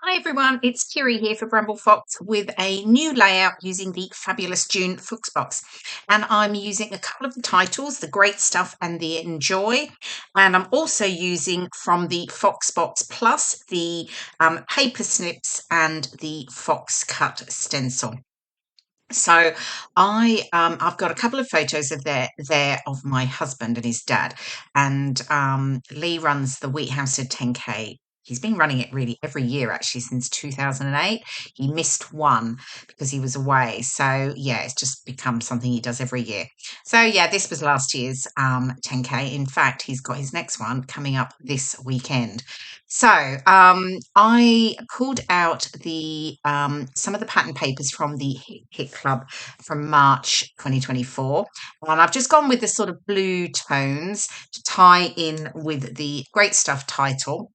Hi everyone, it's Kirei here for Bramble Fox with a new layout using the fabulous June Fox box. And I'm using a couple of the titles, the Great Stuff and the Enjoy. And I'm also using from the Fox box plus the paper snips and the Fox cut stencil. So I've got a couple of photos of there of my husband and his dad, and Lee runs the Wheat Hampstead 10K. He's been running it really every year actually since 2008. He missed one because he was away. So yeah, it's just become something he does every year. So yeah, this was last year's 10K. In fact, he's got his next one coming up this weekend. So I pulled out the some of the pattern papers from the Hit Club from March 2024, and I've just gone with the sort of blue tones to tie in with the Great Stuff title.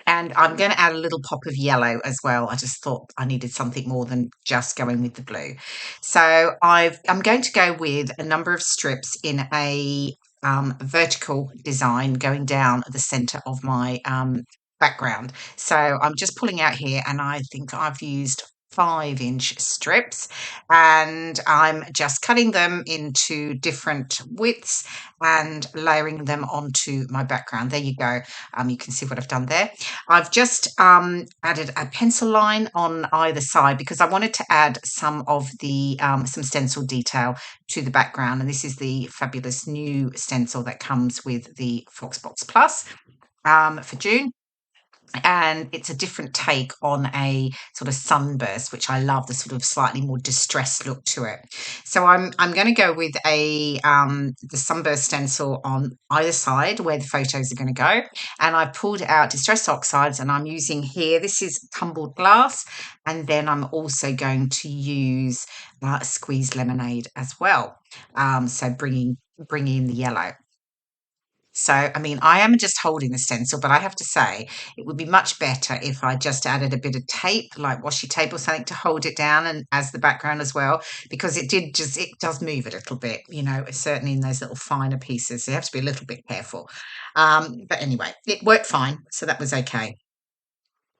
And I'm going to add a little pop of yellow as well. I just thought I needed something more than just going with the blue. So I'm going to go with a number of strips in a vertical design going down the center of my background. So I'm just pulling out here, and I think I've used 5-inch strips, and I'm just cutting them into different widths and layering them onto my background. There you go. You can see what I've done there. I've just added a pencil line on either side because I wanted to add some of the some stencil detail to the background, and this is the fabulous new stencil that comes with the Foxbox Plus for June. And it's a different take on a sort of sunburst, which I love, the sort of slightly more distressed look to it. So I'm going to go with a the sunburst stencil on either side where the photos are going to go, and I pulled out distress oxides, and I'm using here, this is tumbled glass, and then I'm also going to use squeezed lemonade as well. So bringing in the yellow. So, I mean, I am just holding the stencil, but I have to say it would be much better if I just added a bit of tape, like washi tape or something, to hold it down and as the background as well, because it does move a little bit, certainly in those little finer pieces. So you have to be a little bit careful. But anyway, it worked fine, so that was okay.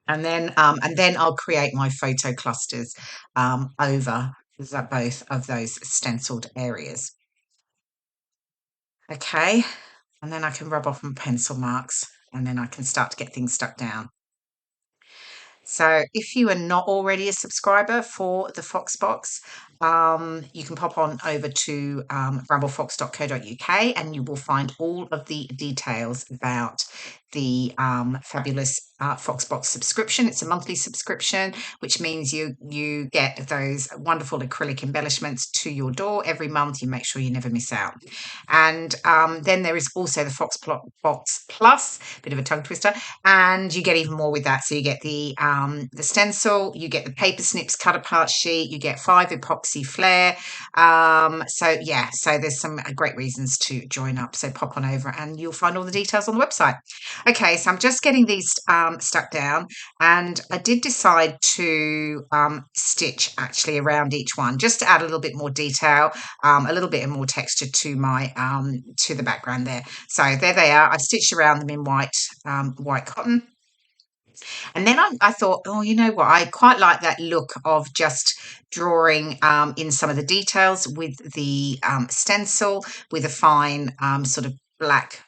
And then I'll create my photo clusters over both of those stenciled areas. Okay. And then I can rub off my pencil marks, and then I can start to get things stuck down. So if you are not already a subscriber for the Foxbox, you can pop on over to bramblefox.co.uk, and you will find all of the details about the fabulous Foxbox subscription. It's a monthly subscription, which means you get those wonderful acrylic embellishments to your door every month. You make sure you never miss out. And then there is also the Foxbox Plus, bit of a tongue twister, and you get even more with that. So you get the stencil, you get the paper snips cut apart sheet, you get 5 epoxy flare. So there's some great reasons to join up. So pop on over and you'll find all the details on the website. Okay, so I'm just getting these stuck down, and I did decide to stitch actually around each one just to add a little bit more detail, a little bit more texture to my to the background there. So there they are. I've stitched around them in white cotton. And then I thought, oh, you know what? I quite like that look of just drawing in some of the details with the stencil with a fine sort of black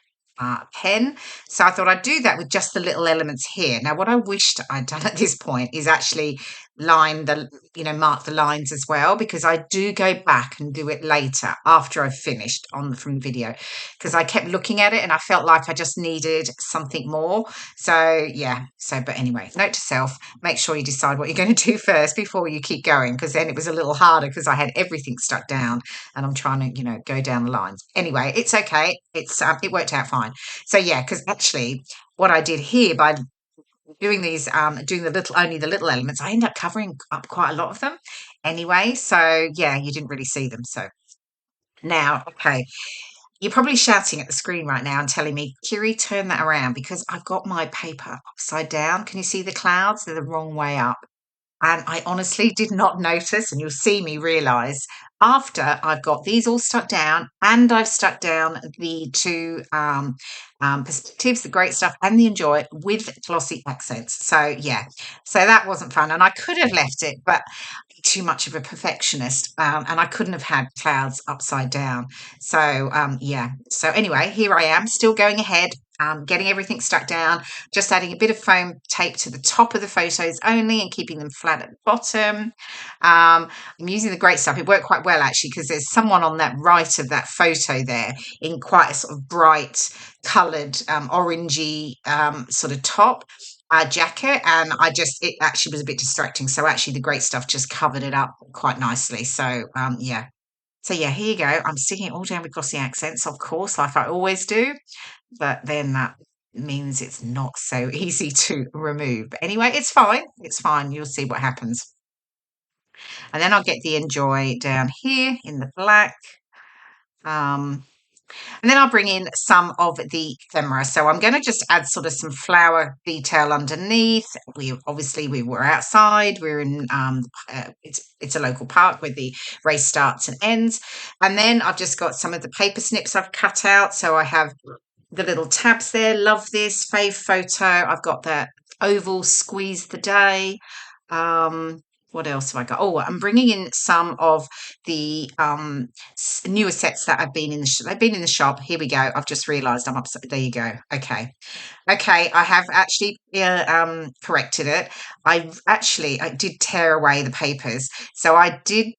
pen. So I thought I'd do that with just the little elements here. Now, what I wished I'd done at this point is actually mark the lines as well, because I do go back and do it later after I've finished from the video, because I kept looking at it and I felt like I just needed something more. So yeah, but anyway, note to self, make sure you decide what you're going to do first before you keep going, because then it was a little harder because I had everything stuck down and I'm trying to, go down the lines. Anyway, it's okay. It worked out fine. So yeah, because actually what I did here by doing these, doing only the little elements, I end up covering up quite a lot of them anyway. So yeah, you didn't really see them. So now, okay, you're probably shouting at the screen right now and telling me, Kiri, turn that around, because I've got my paper upside down. Can you see the clouds? They're the wrong way up. And I honestly did not notice, and you'll see me realise after I've got these all stuck down and I've stuck down the two perspectives, the great stuff and the enjoy with glossy accents. So yeah, so that wasn't fun. And I could have left it, but too much of a perfectionist, and I couldn't have had clouds upside down. So yeah. So anyway, here I am, still going ahead, getting everything stuck down, just adding a bit of foam tape to the top of the photos only, and keeping them flat at the bottom. I'm using the great stuff. It worked quite well actually, because there's someone on that right of that photo there in quite a sort of bright, coloured, orangey sort of top jacket, and it actually was a bit distracting, so actually the great stuff just covered it up quite nicely. So yeah, so yeah, here you go. I'm sticking it all down with glossy accents, of course, like I always do, but then that means it's not so easy to remove. But anyway, it's fine, you'll see what happens. And then I'll get the enjoy down here in the black. And then I'll bring in some of the ephemera. So I'm going to just add sort of some flower detail underneath. We were outside. We're in it's a local park where the race starts and ends. And then I've just got some of the paper snips I've cut out. So I have the little tabs there. Love this fave photo. I've got that oval squeeze the day. What else have I got? Oh, I'm bringing in some of the newer sets that have been in the they've been in the shop. Here we go. I've just realised I'm upset. There you go. Okay, I have actually corrected it. I did tear away the papers, so I did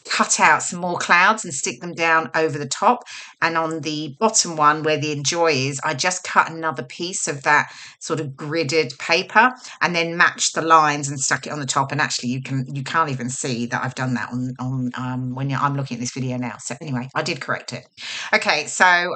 cut out some more clouds and stick them down over the top, and on the bottom one where the enjoy is, I just cut another piece of that sort of gridded paper and then matched the lines and stuck it on the top. And actually you can't even see that I've done that on I'm looking at this video now. So anyway, I did correct it. Okay, so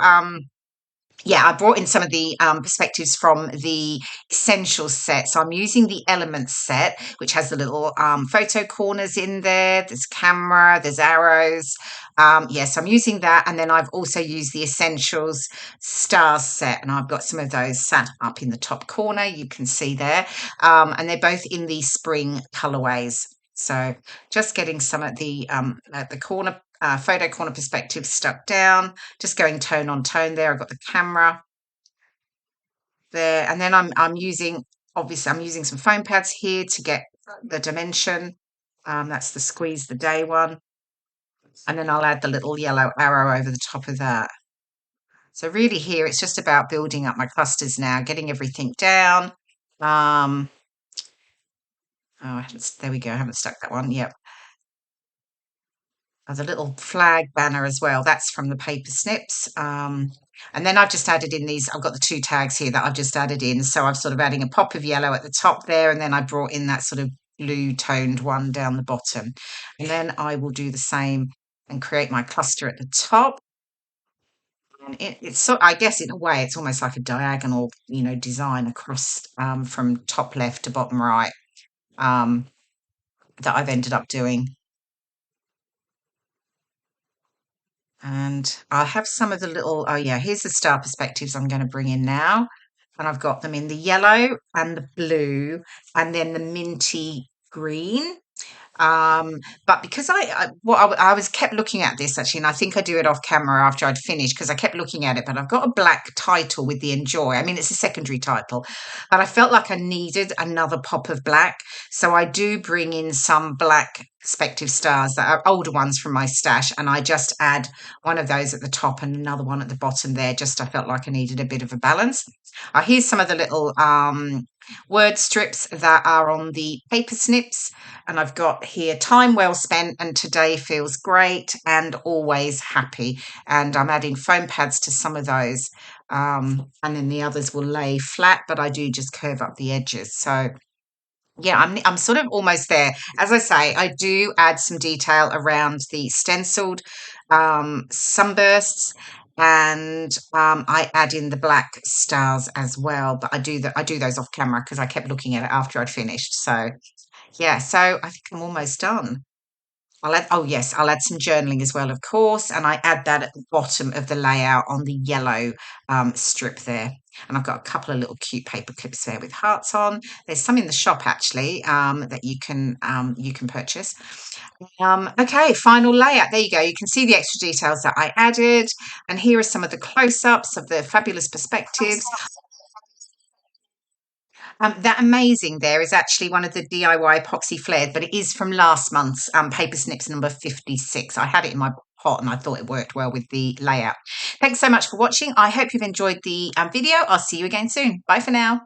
yeah, I brought in some of the perspectives from the Essentials set. So I'm using the Elements set, which has the little photo corners in there. There's camera, there's arrows. Yes, I'm using that. And then I've also used the Essentials Stars set, and I've got some of those sat up in the top corner. You can see there. And they're both in the spring colorways. So just getting some of the at the corner photo corner perspective stuck down, just going tone on tone there. I've got the camera there, and then I'm using some foam pads here to get the dimension. That's the squeeze the day one, and then I'll add the little yellow arrow over the top of that. So really here it's just about building up my clusters now, getting everything down. Oh, there we go. I haven't stuck that one. Yep. The little flag banner as well. That's from the paper snips. And then I've just added in these. I've got the two tags here that I've just added in. So I'm sort of adding a pop of yellow at the top there, and then I brought in that sort of blue toned one down the bottom. And then I will do the same and create my cluster at the top. And it's so, I guess in a way it's almost like a diagonal, design across from top left to bottom right that I've ended up doing. And I'll have some of the little, oh yeah, here's the star perspectives I'm going to bring in now. And I've got them in the yellow and the blue and then the minty green. But because I was kept looking at this actually, and I think I do it off camera after I'd finished because I kept looking at it, but I've got a black title with the enjoy. I mean, it's a secondary title, but I felt like I needed another pop of black. So I do bring in some black perspective stars that are older ones from my stash, and I just add one of those at the top and another one at the bottom there. I felt like I needed a bit of a balance. Here's some of the little word strips that are on the paper snips, and I've got here time well spent and today feels great and always happy, and I'm adding foam pads to some of those, and then the others will lay flat, but I do just curve up the edges. So yeah, I'm sort of almost there. As I say, I do add some detail around the stenciled sunbursts, and I add in the black stars as well. But I do those off camera because I kept looking at it after I'd finished. So yeah, so I think I'm almost done. I'll add, oh yes, I'll add some journaling as well, of course, and I add that at the bottom of the layout on the yellow strip there. And I've got a couple of little cute paper clips there with hearts on. There's some in the shop actually that you can purchase. Okay, final layout. There you go. You can see the extra details that I added, and here are some of the close-ups of the fabulous perspectives. That amazing there is actually one of the DIY epoxy flares, but it is from last month's Paper Snips number 56. I had it in my pot and I thought it worked well with the layout. Thanks so much for watching. I hope you've enjoyed the video. I'll see you again soon. Bye for now.